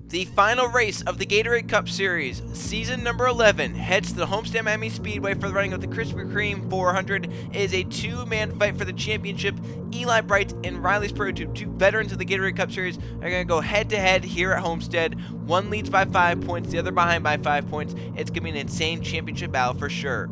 The final race of the Gatorade Cup Series, season number 11, heads to the Homestead Miami Speedway for the running of the Krispy Kreme 400. It is a two-man fight for the championship. Eli Bright and Riley Spurlytube, two veterans of the Gatorade Cup Series, are going to go head-to-head here at Homestead. One leads by 5 points, the other behind by 5 points. It's going to be an insane championship battle for sure.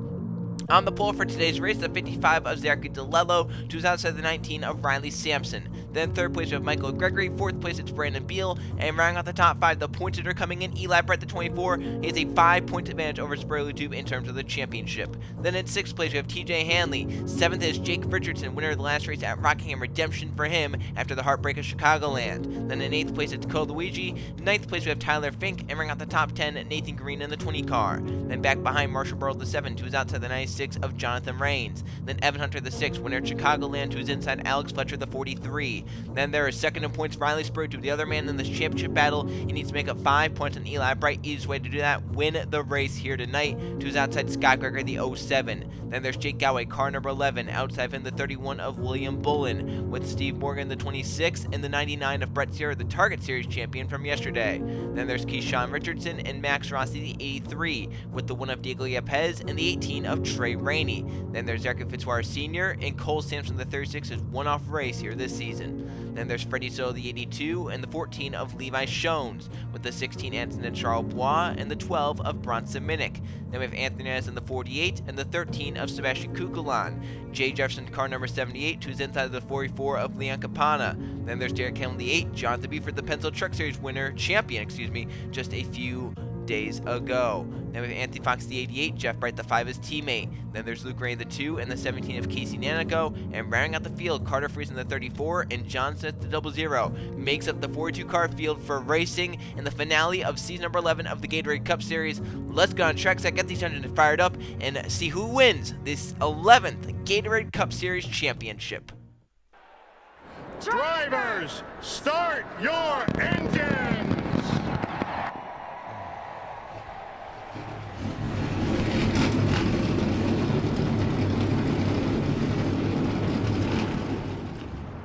On the pole for today's race, the 55 of Zachary DeLello, who's outside the 19 of Riley Sampson. Then third place we have Michael Gregory, fourth place it's Brandon Beal, and rounding out the top five, the points that are coming in, Eli Bright, the 24, he has a 5-point advantage over Spurlytube in terms of the championship. Then in sixth place we have TJ Hanley, seventh is Jake Richardson, winner of the last race at Rockingham Redemption for him after the heartbreak of Chicagoland. Then in eighth place it's Cole Luigi, ninth place we have Tyler Fink, and rounding out the top 10, Nathan Green in the 20 car. Then back behind Marshall Burrow, the 7th, who's outside the 96 of Jonathan Rains. Then Evan Hunter, the 6th, winner of Chicagoland, who's inside Alex Fletcher, the 43. Then there is second in points Riley Spurlytube, the other man in this championship battle. He needs to make up 5 points on Eli Bright. Easiest way to do that, win the race here tonight. Who's outside Scott Gregory, the 07. Then there's Jake Galway, car number 11. Outside him, the 31 of William Bullen, with Steve Morgan, the 26, and the 99 of Brett Sierra, the Target Series champion from yesterday. Then there's Keyshawn Richardson and Max Rossi, the 83, with the 1 of Diego Yepez and the 18 of Trey Rainey. Then there's Zachary Fitzwater Sr. and Cole Sampson, the 36, is one-off race here this season. Then there's Freddie Soto, the 82, and the 14 of Levi Shones, with the 16 Anthony Charles Bois and the 12 of Bronson Minnick. Then we have Anthony Nez in the 48 and the 13 of Sebastian Kukulan. Jay Jefferson, car number 78, who's inside the 44 of Leon Campana. Then there's Derek Hamlin, the 8, Jonathan Buford, the Pencil Truck Series champion, just a few days ago. Then we have Anthony Fox, the 88, Jeff Bright, the 5, his teammate. Then there's Luke Ray, the 2, and the 17 of Casey Nanico. And rounding out the field, Carter Friesen, the 34, and John Smith, the 00. Makes up the 42-car field for racing in the finale of season number 11 of the Gatorade Cup Series. Let's go on track set, get these engines fired up, and see who wins this 11th Gatorade Cup Series championship. Drivers, start your engines!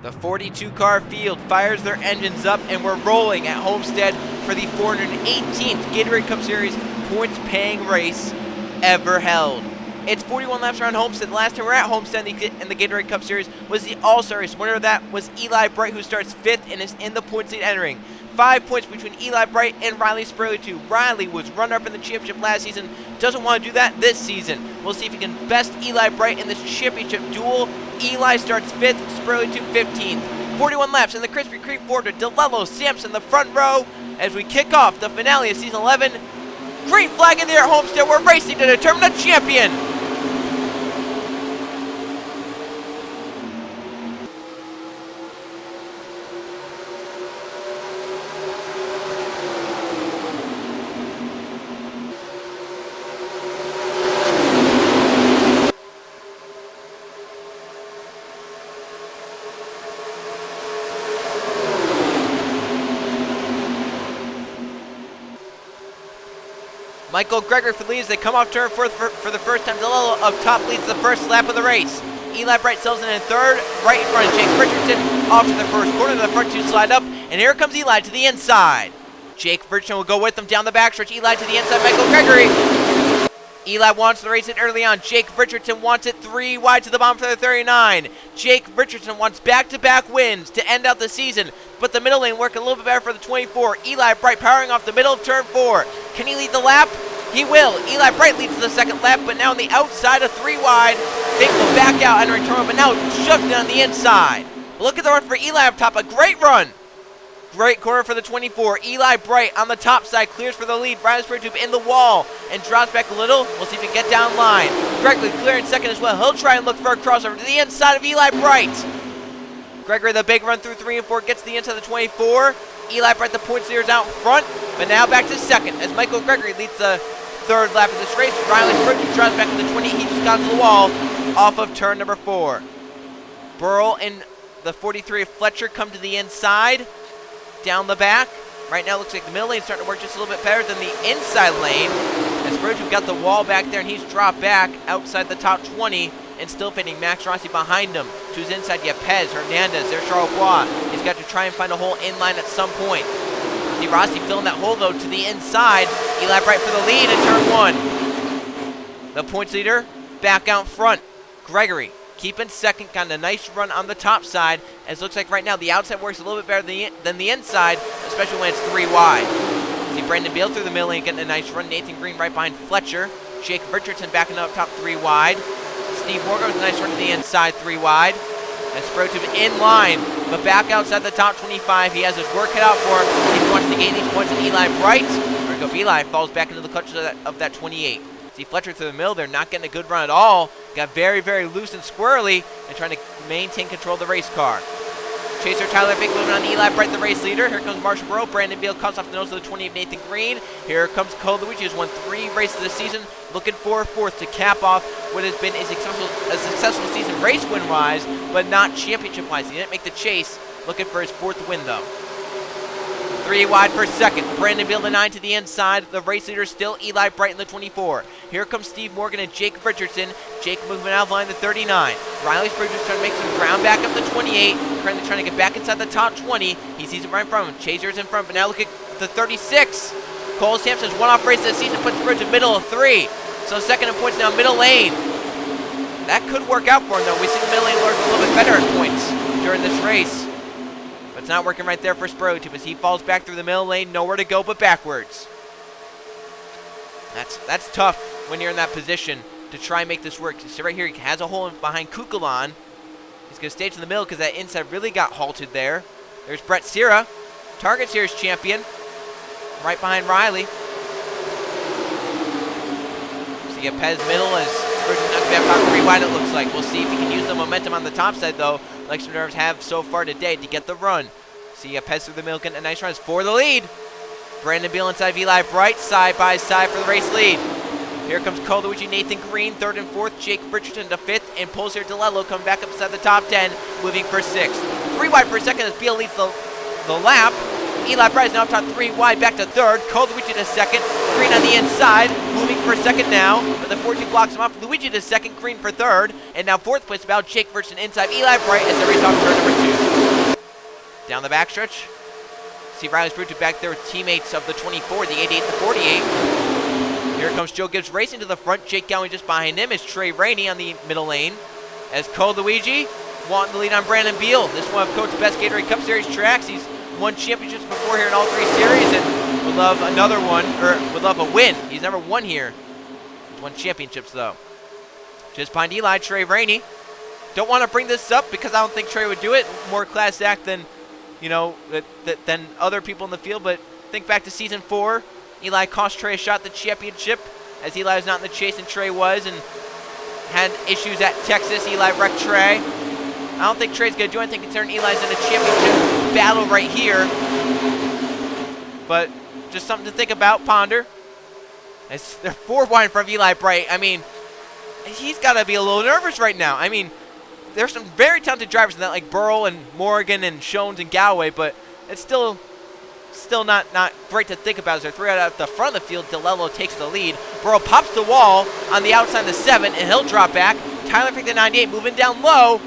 The 42-car field fires their engines up, and we're rolling at Homestead for the 418th Gatorade Cup Series points-paying race ever held. It's 41 laps around Homestead. The last time we were at Homestead in the Gatorade Cup Series was the All-Star race. Winner of that was Eli Bright, who starts 5th and is in the points lead entering. 5 points between Eli Bright and Riley Spurlytube. Riley was runner-up in the championship last season. Doesn't want to do that this season. We'll see if he can best Eli Bright in this championship duel. Eli starts 5th, Spurlytube 15th. 41 laps in the Krispy Kreme 400. DeLello, Sampson, the front row as we kick off the finale of season 11. Green flag in the air at Homestead. We're racing to determine a champion. Michael Gregory for the lead as they come off turn for the first time. DeLello up top leads the first lap of the race. Eli Bright sells in third, right in front of Jake Richardson. Off to the first corner, the front two slide up, and here comes Eli to the inside. Jake Richardson will go with them down the backstretch. Eli to the inside, Michael Gregory. Eli wants to race it early on. Jake Richardson wants it 3 wide to the bottom for the 39. Jake Richardson wants back-to-back wins to end out the season, but the middle lane working a little bit better for the 24. Eli Bright powering off the middle of turn 4. Can he lead the lap? He will. Eli Bright leads the second lap, but now on the outside of 3 wide. Fink will back out and return, but now shoves it on the inside. Look at the run for Eli up top. A great run. Great corner for the 24. Eli Bright on the top side clears for the lead. Riley Spurlytube in the wall and drops back a little. We'll see if he can get down line. Gregory clearing second as well. He'll try and look for a crossover to the inside of Eli Bright. Gregory, the big run through 3 and 4, gets to the inside of the 24. Eli Bright, the points leader, is out front, but now back to second as Michael Gregory leads the third lap of this race. Riley Spurlytube drives back to the 20. He just got to the wall off of turn number 4. Burl and the 43 of Fletcher come to the inside. Down the back. Right now it looks like the middle lane is starting to work just a little bit better than the inside lane. As Spurlytube got the wall back there and he's dropped back outside the top 20 and still fitting Max Rossi behind him. To his inside, Yepez, Hernandez, there's Charles Bois. He's got to try and find a hole in line at some point. See Rossi filling that hole, though, to the inside. Eli Bright for the lead in turn 1. The points leader back out front. Gregory keeping second, got a nice run on the top side. As it looks like right now the outside works a little bit better than the inside, especially when it's 3 wide. See Brandon Beal through the middle lane getting a nice run. Nathan Green right behind Fletcher. Jake Richardson backing up top 3 wide. Steve Morgan with a nice run to the inside 3 wide. And Spurlytube in line, but back outside the top 25. He has his work cut out for him. He wants to gain these points, and Eli Bright, or go Eli, falls back into the clutches of that 28. See Fletcher through the middle, they're not getting a good run at all. Got very, very loose and squirrely, and trying to maintain control of the race car. Chaser Tyler Fink moving on Eli Bright, the race leader. Here comes Marshall Burrow. Brandon Beal comes off the nose of the 20 of Nathan Green. Here comes Cole Luigi, who's won 3 races this season, looking for a 4th to cap off what has been a successful season race win-wise, but not championship-wise. He didn't make the chase, looking for his 4th win, though. 3 wide for second. Brandon Beal the 9 to the inside. The race leader still Eli Bright in the 24. Here comes Steve Morgan and Jake Richardson. Jake moving out of line the 39. Riley Spurgeon's trying to make some ground back up the 28. Currently trying to get back inside the top 20. He sees it right in front of him. Chaser's in front, but now look at the 36. Cole Sampson's one-off race this season puts Spurgeon middle of 3. So second in points now, middle lane. That could work out for him, though. We've seen the middle lane work a little bit better at points during this race. But it's not working right there for Spurlytube as he falls back through the middle lane, nowhere to go but backwards. That's tough when you're in that position to try and make this work. So right here, he has a hole behind Kukulon. He's going to stay to the middle because that inside really got halted there. There's Brett Sierra, Target Series champion, right behind Riley. So you get Pez middle as Spurgeon not going to be about 3 wide, it looks like. We'll see if he can use the momentum on the top side, though, like some drivers have so far today to get the run. See Pez through the middle, getting a nice run. It's for the lead. Brandon Beal inside of Eli Bright, side by side for the race lead. Here comes Cole Luigi, Nathan Green, 3rd and 4th. Jake Richardson to 5th, and pulls here DeLello coming back up inside the top 10, moving for 6th. 3 wide for a second as Beal leads the lap. Eli Bright is now up top 3 wide, back to 3rd. Cole Luigi to 2nd. Green on the inside, moving for 2nd now, but the 14 blocks him off. Luigi to 2nd, Green for 3rd, and now 4th place about Jake Richardson inside Eli Bright as they race off turn number 2. Down the backstretch. See Riley Spurlytube back there with teammates of the 24, the 88, the 48. Here comes Joe Gibbs racing to the front. Jake Gowing just behind him is Trey Rainey on the middle lane. As Cole Luigi wanting the lead on Brandon Beal. This one of Coach's best Gatorade Cup Series tracks. He's won championships before here in all 3 series and would love another one, or would love a win. He's never won here. He's won championships though. Just behind Eli, Trey Rainey. Don't want to bring this up because I don't think Trey would do it. More class act than, you know, than other people in the field, but think back to season 4. Eli cost Trey a shot at the championship as Eli was not in the chase and Trey was, and had issues at Texas. Eli wrecked Trey. I don't think Trey's going to do anything considering Eli's in a championship battle right here. But just something to think about, ponder. As they're 4 wide in front of Eli Bright. I mean, he's got to be a little nervous right now. I mean, there's some very talented drivers in that, like Burrow and Morgan and Shones and Galloway, but it's still not great to think about as they're 3 out at the front of the field. DeLello takes the lead. Burrow pops the wall on the outside of the 7, and he'll drop back. Tyler Fink, the 98, moving down low.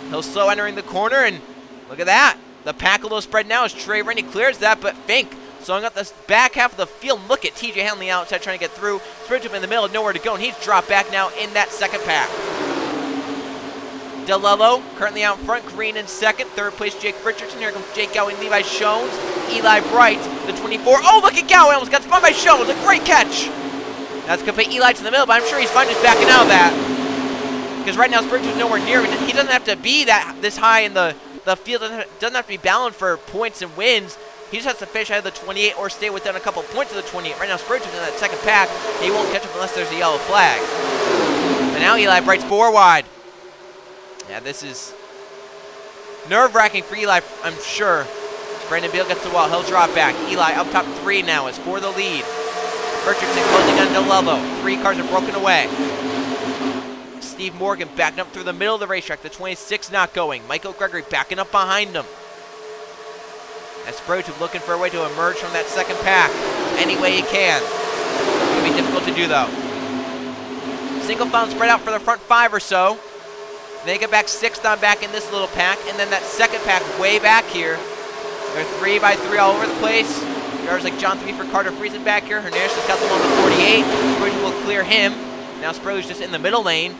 He'll slow entering the corner, and look at that. The pack a little spread now as Trey Rainey clears that, but Fink slowing up the back half of the field. Look at TJ Hanley outside trying to get through. Spurlytube in the middle, nowhere to go, and he's dropped back now in that 2nd pack. DeLello currently out front, Green in 2nd. 3rd place, Jake Richardson. Here comes Jake Gowing, Levi Shones, Eli Bright, the 24. Oh, look at Gowing, almost got spun by Shones. A great catch. That's going to put Eli to the middle, but I'm sure he's fine just backing out of that. Because right now, Spurgeon's nowhere near him. He doesn't have to be this high in the field. Doesn't have to be battling for points and wins. He just has to finish ahead of the 28 or stay within a couple points of the 28. Right now, Spurgeon's in that 2nd pack. He won't catch up unless there's a yellow flag. But now Eli Bright's 4 wide. Yeah, this is nerve-wracking for Eli, I'm sure. Brandon Beal gets the wall. He'll drop back. Eli up top 3 now is for the lead. Richardson closing on DeLello. 3 cars are broken away. Steve Morgan backing up through the middle of the racetrack. The 26 not going. Michael Gregory backing up behind him. As Spurlytube looking for a way to emerge from that 2nd pack any way he can. It's going to be difficult to do, though. Single file spread out for the front 5 or so. They get back 6th on back in this little pack, and then that 2nd pack way back here. There are 3x3 all over the place. Drivers like John 3 for Carter freezing back here. Hernandez has got the one with 48. Spurlytube will clear him. Now Spurlytube's just in the middle lane.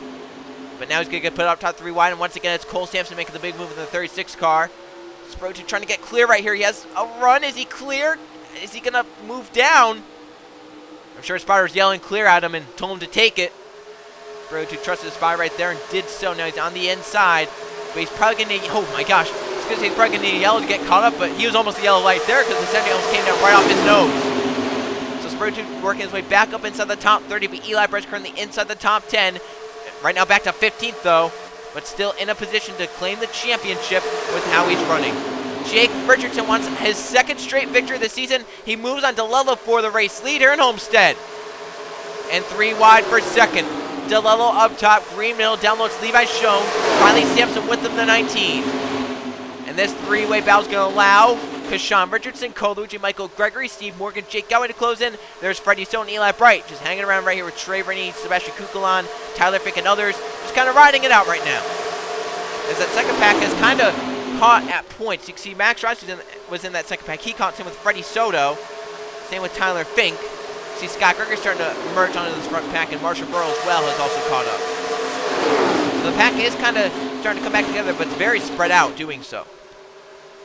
But now he's going to get put up top 3 wide. And once again, it's Cole Sampson making the big move in the 36 car. Spurlytube trying to get clear right here. He has a run. Is he clear? Is he going to move down? I'm sure his spotter was yelling clear at him and told him to take it. Spurlytube trusted his spot right there and did so. Now he's on the inside. But he's probably going to... Oh my gosh. It's because he's probably going to need a yellow to get caught up. But he was almost a yellow light there because the 70 almost came down right off his nose. So Spurlytube working his way back up inside the top 30. But Eli Bright's currently inside the top 10. Right now back to 15th though. But still in a position to claim the championship with how he's running. Jake Richardson wants his second straight victory this season. He moves on DeLello for the race lead here in Homestead. And 3 wide for second. DeLello up top, green middle, down low, it's Levi Schoen. Riley Sampson with them, the 19. And this 3-way battle is going to allow Kashawn Richardson, Cole Luigi, Michael Gregory, Steve Morgan, Jake Gowey to close in. There's Freddie Stone and Eli Bright just hanging around right here with Trey Rainey, Sebastian Kukulon, Tyler Fick, and others. Just kind of riding it out right now. As that second pack has kind of caught at points. You can see Max Rice was in that second pack. He caught him with Freddie Soto. Same with Tyler Fink. See Scott Gregory starting to merge onto this front pack, and Marshall Burrow as well has also caught up. So the pack is kind of starting to come back together, but it's very spread out doing so.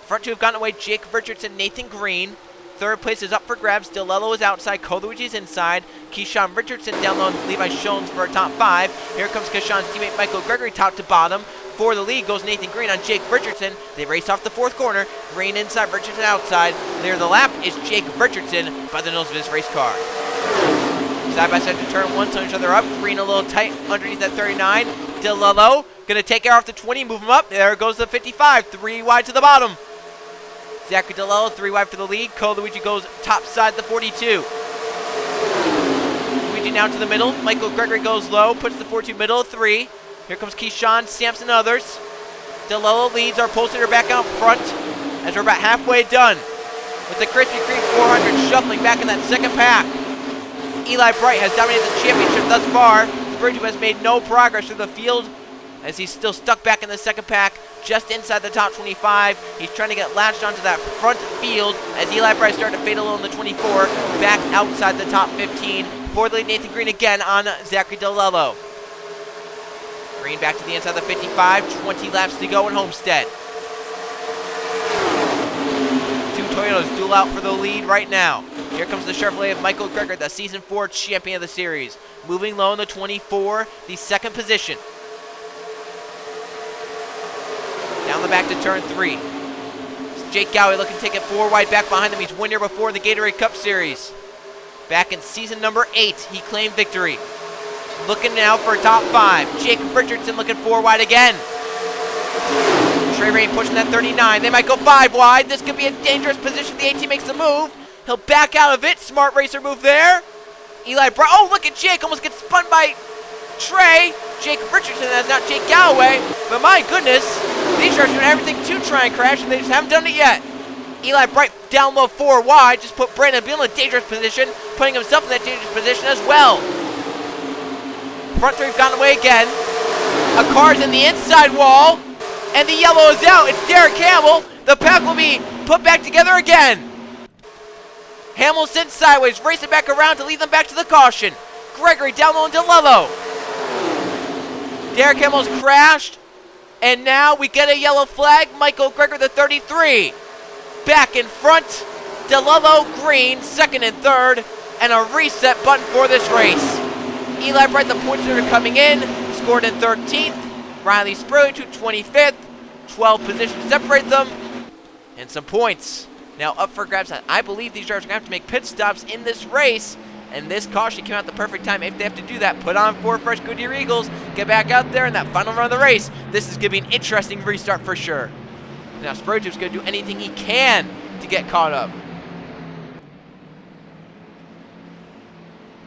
Front two have gotten away. Jake Richardson, Nathan Green. Third place is up for grabs. DeLello is outside. Coluigi's inside. Keyshawn Richardson down low. Levi Schoen for a top 5. Here comes Keyshawn's teammate Michael Gregory top to bottom. For the lead goes Nathan Green on Jake Richardson. They race off the 4th corner. Green inside, Richardson outside. Near the lap is Jake Richardson by the nose of his race car. Side by side to turn 1, so each other up. Green a little tight underneath that 39. DeLello gonna take care off the 20, move him up. There goes the 55. 3 wide to the bottom. Zachary DeLello 3 wide for the lead. Coluigi goes top side the 42. Luigi now to the middle. Michael Gregory goes low, puts the 42 middle 3. Here comes Keyshawn, Sampson, and others. DeLello leads our pole sitter back out front as we're about halfway done with the Krispy Kreme 400 shuffling back in that second pack. Eli Bright has dominated the championship thus far. Spurlytube has made no progress through the field as he's still stuck back in the second pack just inside the top 25. He's trying to get latched onto that front field as Eli Bright started to fade a little in the 24, back outside the top 15. For the lead, Nathan Green again on Zachary DeLello. Green back to the inside of the 55, 20 laps to go in Homestead. 2 Toyotas duel out for the lead right now. Here comes the Chevrolet of Michael Gregory, the Season 4 champion of the series. Moving low in the 24, the 2nd position. Down the back to turn 3. It's Jake Gowey looking to take it 4 wide back behind him. He's winner before in the Gatorade Cup Series. Back in season number 8, he claimed victory. Looking now for a top 5. Jake Richardson looking 4 wide again. Trey Rainey pushing that 39. They might go 5 wide. This could be a dangerous position. The 18 makes the move. He'll back out of it. Smart racer move there. Eli Brown. Oh, look at Jake. Almost gets spun by Trey. Jake Richardson. That's not Jake Galloway. But my goodness, these guys are doing everything to try and crash, and they just haven't done it yet. Eli Bright down low 4 wide. Just put Brandon Beal in a dangerous position, putting himself in that dangerous position as well. Front 3 have gotten away again. A car's in the inside wall, and the yellow is out. It's Derek Hamill. The pack will be put back together again. Hamill sits sideways, racing back around to lead them back to the caution. Gregory down low and DeLello. Derek Hamill's crashed, and now we get a yellow flag. Michael Gregory, the 33. Back in front, DeLello, Green, 2nd and 3rd, and a reset button for this race. Eli Bright, the points that are coming in, scored in 13th. Riley Spurlytube, 25th. 12 positions separate them, and some points now up for grabs. I believe these drivers are going to have to make pit stops in this race, and this caution came out at the perfect time. If they have to do that, put on 4 fresh Goodyear Eagles, get back out there in that final run of the race. This is going to be an interesting restart for sure. Now Spurlytube's going to do anything he can to get caught up.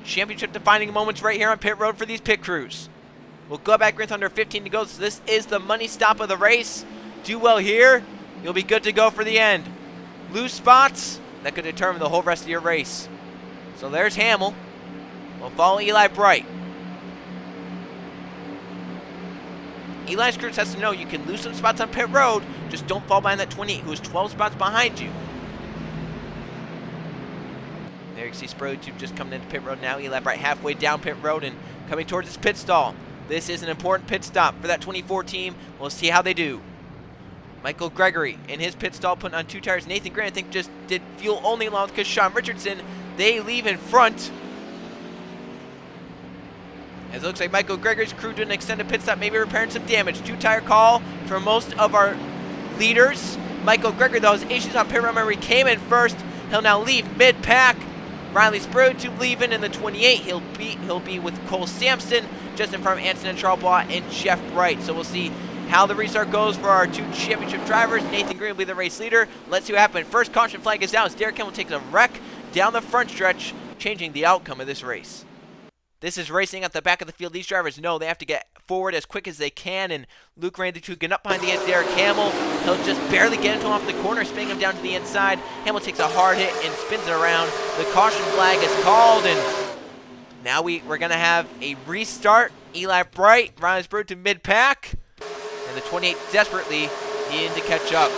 Championship defining moments right here on pit road for these pit crews. We'll go back with under 15 to go, so this is the money stop of the race. Do well here, you'll be good to go for the end. Lose spots, that could determine the whole rest of your race. So there's Hamill. We'll follow Eli Bright. Eli's crew has to know you can lose some spots on pit road, just don't fall behind that 28 who is 12 spots behind you. there you can see Spurlytube just coming into pit road now. Eli Bright halfway down pit road and coming towards his pit stall. This is an important pit stop for that 24 team. We'll see how they do. Michael Gregory in his pit stall putting on 2 tires. Nathan Green, I think, just did fuel only along with Sean Richardson. They leave in front. As it looks like Michael Gregory's crew did an extended pit stop, maybe repairing some damage. 2-tire call for most of our leaders. Michael Gregory, though, has issues on pit road. Remember, he came in first. He'll now leave mid-pack. Riley Spurlytube leaving in the 28. He'll be with Cole Sampson just in front of Anson and Charlebois and Jeff Bright. So we'll see how the restart goes for our 2 championship drivers. Nathan Green will be the race leader. Let's see what happens. First caution flag is out as Derek Campbell takes a wreck down the front stretch, changing the outcome of this race. This is racing at the back of the field. These drivers know they have to get forward as quick as they can, and Luke Randy getting up behind the edge. Derek Hamill, he'll just barely get into him off the corner, spinning him down to the inside. Hamill takes a hard hit and spins it around. The caution flag is called, and now we're going to have a restart. Eli Bright, Riley Spurlytube to mid-pack, and the 28 desperately needing to catch up.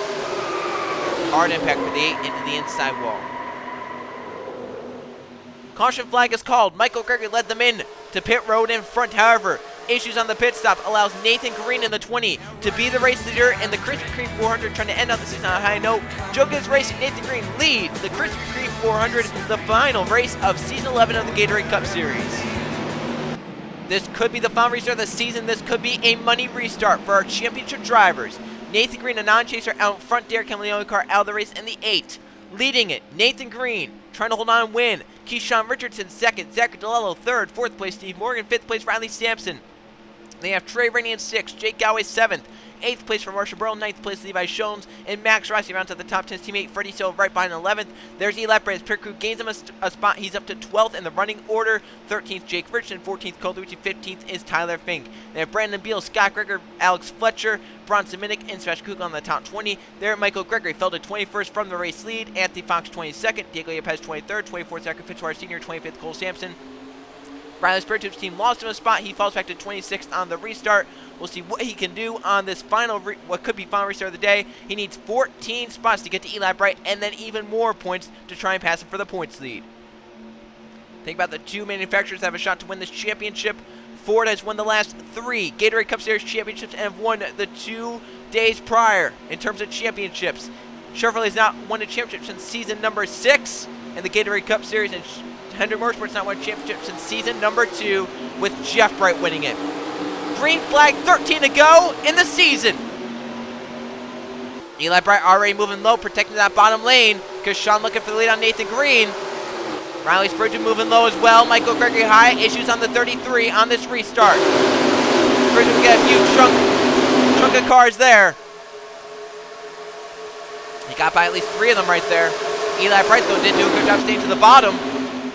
Hard impact for the 8 into the inside wall. Caution flag is called. Michael Gregory led them in to pit road in front. However, issues on the pit stop allows Nathan Green in the 20 to be the race leader in the Krispy Kreme 400, trying to end out the season on a high note. Joe Gibbs Racing, Nathan Green leads the Krispy Kreme 400, the final race of Season 11 of the Gatorade Cup Series. This could be the final restart of the season. This could be a money restart for our championship drivers. Nathan Green, a non-chaser, out in front. Derek Campbell, the only car out of the race in the 8. Leading it, Nathan Green, trying to hold on and win. Keyshawn Richardson, 2nd. Zachary DeLello, 3rd. 4th place, Steve Morgan. 5th place, Riley Sampson. They have Trey Rainey in 6th. Jake Galloway, 7th. 8th place for Marshall Burrell. 9th place, Levi Shones. And Max Rossi rounds out the top 10. His teammate Freddie Silva right behind 11th. There's Eli Bright. Pit crew gains him a spot. He's up to 12th in the running order. 13th, Jake Richardson. 14th, Cole Luigi. 15th is Tyler Fink. They have Brandon Beal, Scott Greger, Alex Fletcher, Bronson Minnick, and Sebastian Cook on the top 20. There, Michael Gregory fell to 21st from the race lead. Anthony Fox, 22nd. Diego Yepes, 23rd. 24th, Zachary Fitzwater Sr., 25th, Cole Sampson. Riley Spurlytube's team lost him a spot. He falls back to 26th on the restart. We'll see what he can do on this final, what could be final restart of the day. He needs 14 spots to get to Eli Bright, and then even more points to try and pass him for the points lead. Think about the 2 manufacturers that have a shot to win this championship. Ford has won the last 3 Gatorade Cup Series championships and have won the 2 days prior in terms of championships. Chevrolet has not won a championship since season number 6 in the Gatorade Cup Series, and Hendrick Motorsports not won a championship since season number 2, with Jeff Bright winning it. Green flag, 13 to go in the season. Eli Bright already moving low, protecting that bottom lane, because Sean looking for the lead on Nathan Green. Riley Spurlytube moving low as well. Michael Gregory high, issues on the 33 on this restart. Spurlytube will get a few chunk of cars there. He got by at least 3 of them right there. Eli Bright, though, did do a good job staying to the bottom,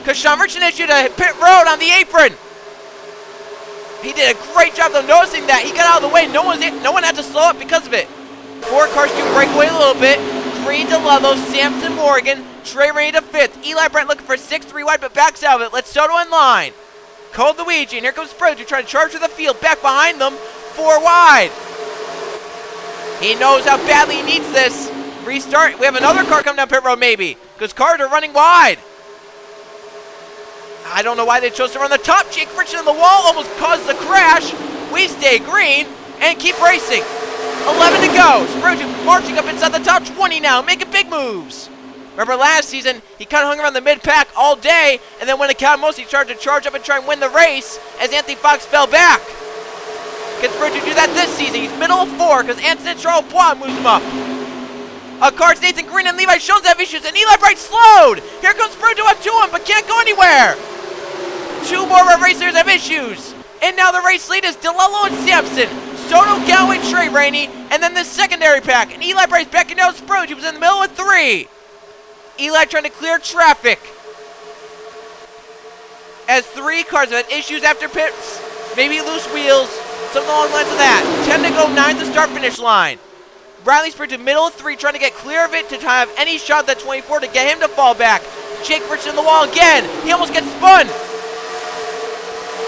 because Sean Richardson issued a pit road on the apron. He did a great job, though, noticing that. He got out of the way. No one had to slow up because of it. 4 cars do break away a little bit. Green, DeLello, Sampson, Morgan, Trey Rainey to 5th. Eli Brent looking for 6th, 3 wide, but backs out of it. Let's Soto in line. Cole Luigi, and here comes Spurlytube trying to charge to the field. Back behind them, 4 wide. He knows how badly he needs this. Restart. We have another car coming down pit road, maybe, because cars are running wide. I don't know why they chose to run the top. Jake Richardson on the wall almost caused the crash. We stay green and keep racing. 11 to go. Spurlytube marching up inside the top 20 now, making big moves. Remember last season, he kind of hung around the mid-pack all day, and then when it counted most, he tried to charge up and try and win the race as Anthony Fox fell back. Can Spurlytube do that this season? He's middle of 4 because Anthony Charlebois moves him up. Cars Nathan Green and Levi Shones have issues, and Eli Bright slowed. Here comes Spurlytube up to him, but can't go anywhere. 2 more of our racers have issues. And now the race lead is DeLello and Sampson. Soto, Galloway, Trey Rainey, and then the secondary pack. And Eli Bright's backing down Spurlytube. He was in the middle with 3. Eli trying to clear traffic. As 3 cars have had issues after pits. Maybe loose wheels. Something along the lines of that. 10 to go, 9 to start-finish line. Riley Spurlytube middle of 3, trying to get clear of it to try to have any shot at that 24 to get him to fall back. Jake Richardson on the wall again. He almost gets spun.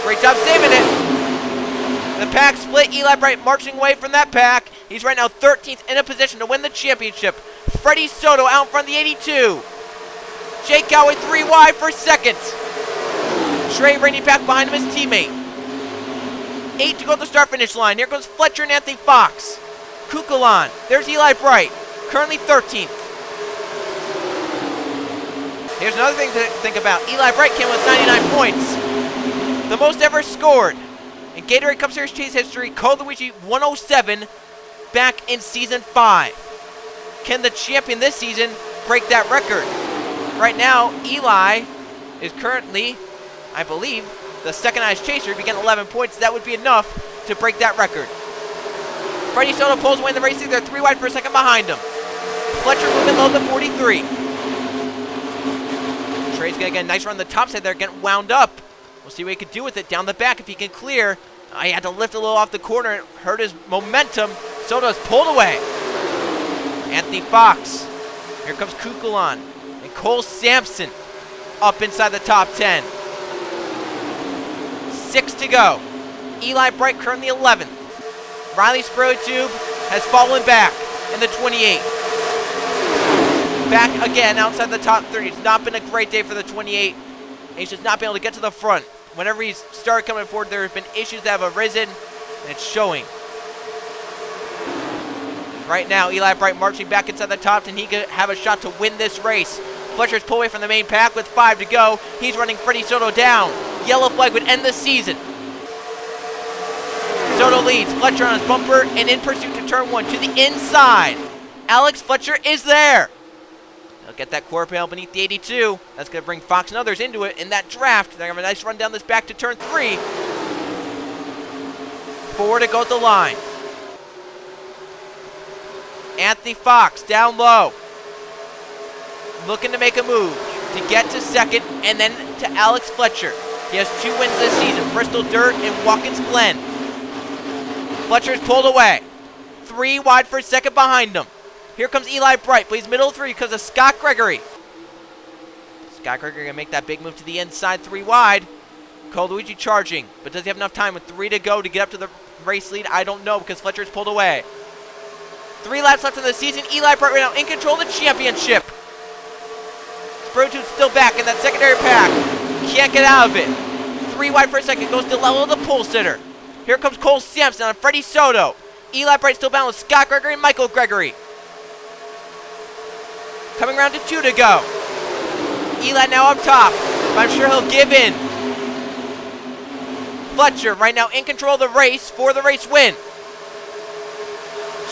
Great job saving it. The pack split. Eli Bright marching away from that pack. He's right now 13th in a position to win the championship. Freddie Soto out in front of the 82. Jake Galloway 3 wide for second. Trey reining back behind him, his teammate. 8 to go to the start-finish line. Here goes Fletcher and Anthony Fox. Kukulon. There's Eli Bright, currently 13th. Here's another thing to think about. Eli Bright came with 99 points. The most ever scored in Gatorade Cup Series chase history. Code Luigi 107 back in Season 5. Can the champion this season break that record? Right now, Eli is currently, I believe, the second highest chaser. If he gets 11 points, that would be enough to break that record. Freddie Soto pulls away in the race. They're 3 wide for a second behind him. Fletcher moving low to 43. Trey's going to get a nice run on the top side there, getting wound up. We'll see what he can do with it down the back if he can clear. He had to lift a little off the corner. It hurt his momentum. Soto's pulled away. Anthony Fox. Here comes Kukulon. And Cole Sampson up inside the top 10. 6 to go. Eli Bright currently 11th. Riley Spurlytube has fallen back in the 28. Back again outside the top 30. It's not been a great day for the 28. And he's just not been able to get to the front. Whenever he's started coming forward, there have been issues that have arisen, and it's showing. Right now, Eli Bright marching back inside the top 10. He could have a shot to win this race. Fletcher's pulled away from the main pack with 5 to go. He's running Freddie Soto down. Yellow flag would end the season. Soto leads. Fletcher on his bumper and in pursuit to turn 1 to the inside. Alex Fletcher is there. They'll get that quarter panel beneath the 82. That's going to bring Fox and others into it in that draft. They're going to have a nice run down this back to turn 3. 4 to go at the line. Anthony Fox down low. Looking to make a move to get to second and then to Alex Fletcher. He has 2 wins this season, Bristol Dirt and Watkins Glen. Fletcher's pulled away. 3 wide for second behind him. Here comes Eli Bright, but he's middle 3 because of Scott Gregory. Scott Gregory going to make that big move to the inside, 3 wide. Luigi charging, but does he have enough time with 3 to go to get up to the race lead? I don't know because Fletcher's pulled away. 3 laps left in the season. Eli Bright right now in control of the championship. Spurlytube's still back in that secondary pack. Can't get out of it. 3 wide for a second. Goes to level of the pole sitter. Here comes Cole Sampson on Freddie Soto. Eli Bright still bound with Scott Gregory and Michael Gregory. Coming around to 2 to go. Eli now up top, but I'm sure he'll give in. Fletcher right now in control of the race for the race win.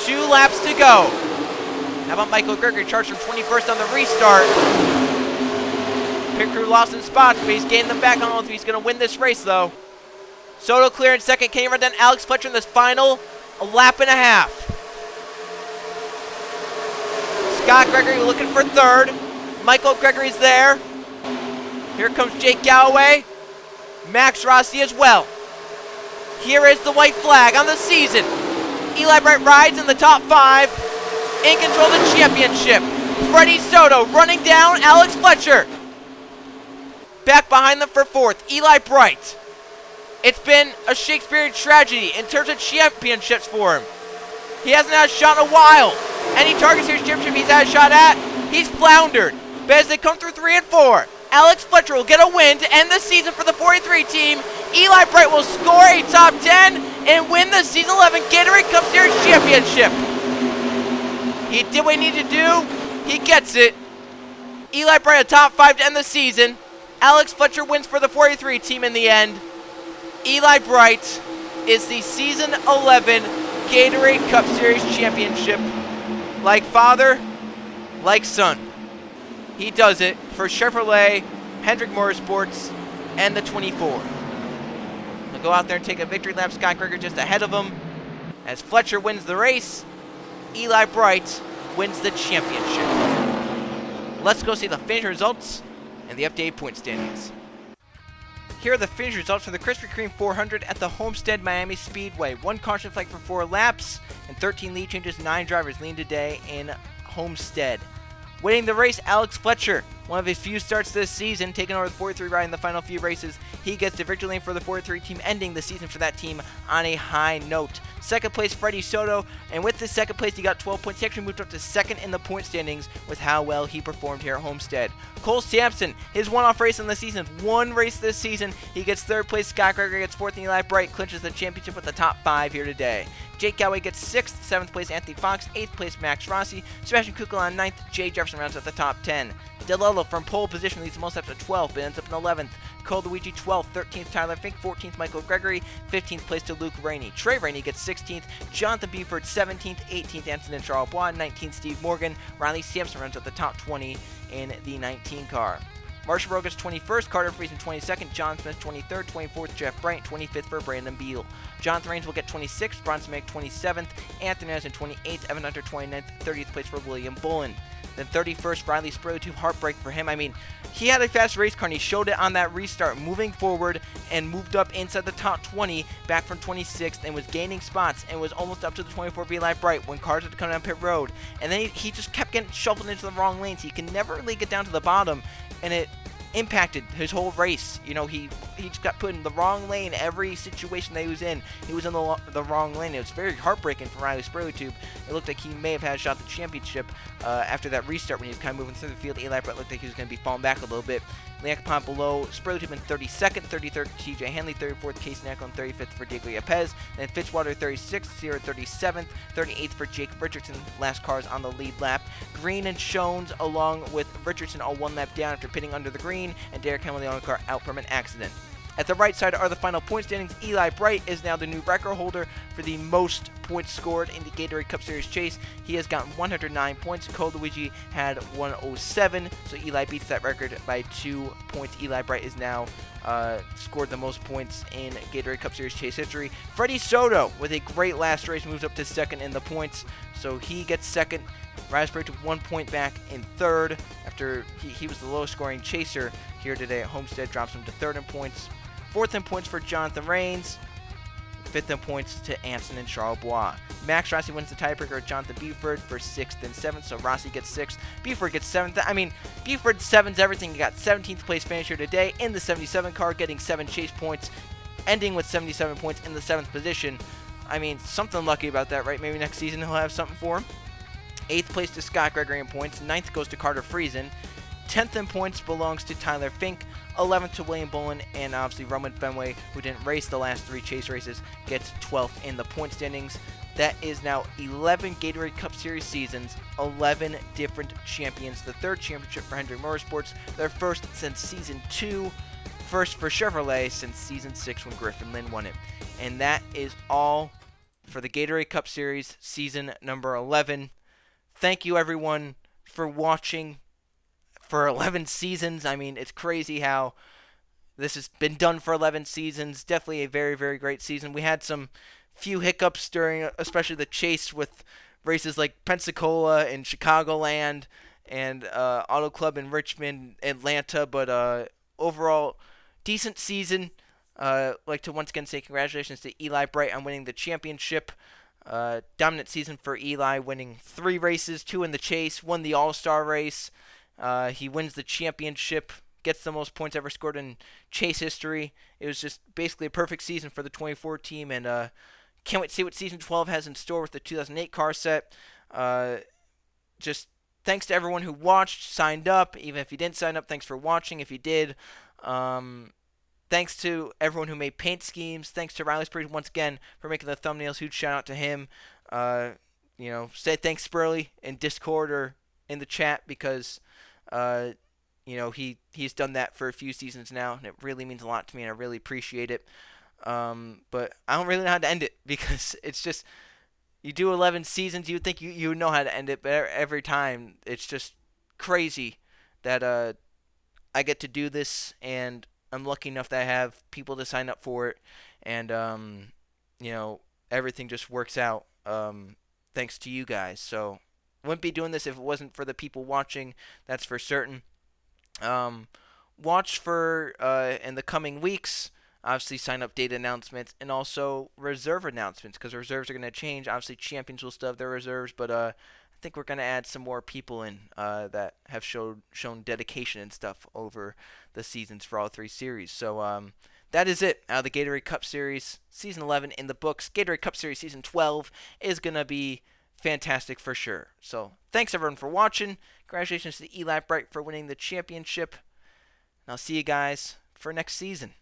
2 laps to go. How about Michael Gregory charged from 21st on the restart? Pit crew lost in spots, but he's gaining them back. I don't know if he's going to win this race, though. Soto clear in second. Can he run down Alex Fletcher in this final lap and a half? Scott Gregory looking for 3rd. Michael Gregory's there. Here comes Jake Galloway. Max Rossi as well. Here is the white flag on the season. Eli Bright rides in the top 5. In control of the championship. Freddie Soto running down Alex Fletcher. Back behind them for 4th. Eli Bright. It's been a Shakespearean tragedy in terms of championships for him. He hasn't had a shot in a while. Any Target Series championship he's had a shot at, he's floundered. But as they come through 3 and 4, Alex Fletcher will get a win to end the season for the 43 team. Eli Bright will score a top 10 and win the Season 11 Gatorade Cup Series championship. He did what he needed to do. He gets it. Eli Bright a top 5 to end the season. Alex Fletcher wins for the 43 team in the end. Eli Bright is the Season 11 Gatorade Cup Series championship. Like father, like son. He does it for Chevrolet, Hendrick Motorsports, and the 24. He'll go out there and take a victory lap. Scott Gregory just ahead of him. As Fletcher wins the race, Eli Bright wins the championship. Let's go see the finish results and the updated point standings. Here are the finish results for the Krispy Kreme 400 at the Homestead Miami Speedway. 1 caution flag for 4 laps and 13 lead changes. 9 drivers lead today in Homestead. Winning the race, Alex Fletcher, one of his few starts this season, taking over the 43 ride in the final few races. He gets the victory lane for the 43 team, ending the season for that team on a high note. Second place, Freddie Soto. And with this second place, he got 12 points. He actually moved up to second in the point standings with how well he performed here at Homestead. Cole Sampson, his one-off race in the season, one race this season. He gets third place. Scott Gregory gets fourth, and Eli Bright clinches the championship with the top 5 here today. Jake Galloway gets 6th, 7th place Anthony Fox, 8th place Max Rossi, Sebastian Kukla on 9th, Jay Jefferson rounds out the top 10. DeLello from pole position leads the most up to 12th, but ends up in 11th. Cole Luigi 12th, 13th Tyler Fink, 14th Michael Gregory, 15th place to Luke Rainey. Trey Rainey gets 16th, Jonathan Buford 17th, 18th Anson and Charles Bois, 19th Steve Morgan, Riley Sampson runs out the top 20 in the 19 car. Marshall Rowe gets 21st, Carter Friesen 22nd, John Smith 23rd, 24th Jeff Bryant, 25th for Brandon Beal. Jonathan Rains will get 26th, Bronson Meg 27th, Anthony Anderson 28th, Evan Hunter 29th, 30th place for William Bullen. Then 31st, Riley Spurlytube, heartbreak for him. I mean, he had a fast race car and he showed it on that restart, moving forward and moved up inside the top 20, back from 26th, and was gaining spots and was almost up to the 24 Eli Bright when cars had to come down pit road. And then he just kept getting shuffled into the wrong lanes. He can never really get down to the bottom, and it impacted his whole race. You know, he just got put in the wrong lane every situation that he was in. He was in the wrong lane. It was very heartbreaking for Riley Spurlytube. It looked like he may have had a shot at the championship after that restart when he was kind of moving through the field. Eli Brett looked like he was going to be falling back a little bit. Leak Pont below Spurlytube in 32nd, 33rd TJ Hanley, 34th Casey Nackle, and 35th for Diego Yepez. Then Fitzwater 36th, Sierra 37th, 38th for Jake Richardson. Last cars on the lead lap. Green and Shones along with Richardson all one lap down after pitting under the green, and Derek Hamlin, the only car out from an accident. At the right side are the final point standings. Eli Bright is now the new record holder for the most points scored in the Gatorade Cup Series chase. He has gotten 109 points. Cole Luigi had 107, so Eli beats that record by 2 points. Eli Bright is now scored the most points in Gatorade Cup Series chase history. Freddie Soto, with a great last race, moves up to second in the points, so he gets second. Raspberry to 1 point back in third after he was the lowest scoring chaser here today at Homestead, drops him to third in points. Fourth in points for Jonathan Rains. Fifth in points to Anson and Charles Bois. Max Rossi wins the tiebreaker with Jonathan Buford for 6th and 7th, so Rossi gets 6th. Buford gets 7th. I mean, Buford 7's everything. He got 17th place finish here today in the 77 car, getting 7 chase points, ending with 77 points in the 7th position. I mean, something lucky about that, right? Maybe next season he'll have something for him. 8th place to Scott Gregory in points. 9th goes to Carter Friesen. 10th in points belongs to Tyler Fink. 11th to William Bullen, and obviously Roman Fenway, who didn't race the last 3 chase races, gets 12th in the point standings. That is now 11 Gatorade Cup Series seasons, 11 different champions. The 3rd championship for Hendrick Motorsports, their first since Season 2, first for Chevrolet since Season 6 when Griffin Lynn won it. And that is all for the Gatorade Cup Series season number 11. Thank you, everyone, for watching for 11 seasons. I mean, it's crazy how this has been done for 11 seasons. Definitely a very, very great season. We had some few hiccups during, especially the chase with races like Pensacola and Chicagoland and Auto Club in Richmond, Atlanta, but overall, decent season. Like to once again say congratulations to Eli Bright on winning the championship. Dominant season for Eli, winning 3 races, 2 in the chase, won the All-Star race. He wins the championship, gets the most points ever scored in chase history. It was just basically a perfect season for the 24 team, and can't wait to see what Season 12 has in store with the 2008 car set. Just thanks to everyone who watched, signed up. Even if you didn't sign up, thanks for watching. If you did, thanks to everyone who made paint schemes. Thanks to Riley Spurley once again for making the thumbnails. Huge shout out to him. Say thanks Spurley in Discord or in the chat because he's done that for a few seasons now, and it really means a lot to me, and I really appreciate it. But I don't really know how to end it because it's just, you do 11 seasons, you would think you would know how to end it, but every time it's just crazy that I get to do this, and I'm lucky enough that I have people to sign up for it, and everything just works out thanks to you guys. So wouldn't be doing this if it wasn't for the people watching, that's for certain. Watch for in the coming weeks, obviously sign up date announcements and also reserve announcements, because reserves are going to change. Obviously champions will still have their reserves, but I think we're going to add some more people in that have shown dedication and stuff over the seasons for all 3 series. So that is it out of the Gatorade Cup Series Season 11 in the books. Gatorade Cup Series Season 12 is going to be fantastic for sure. So thanks everyone for watching. Congratulations to Eli Bright for winning the championship. And I'll see you guys for next season.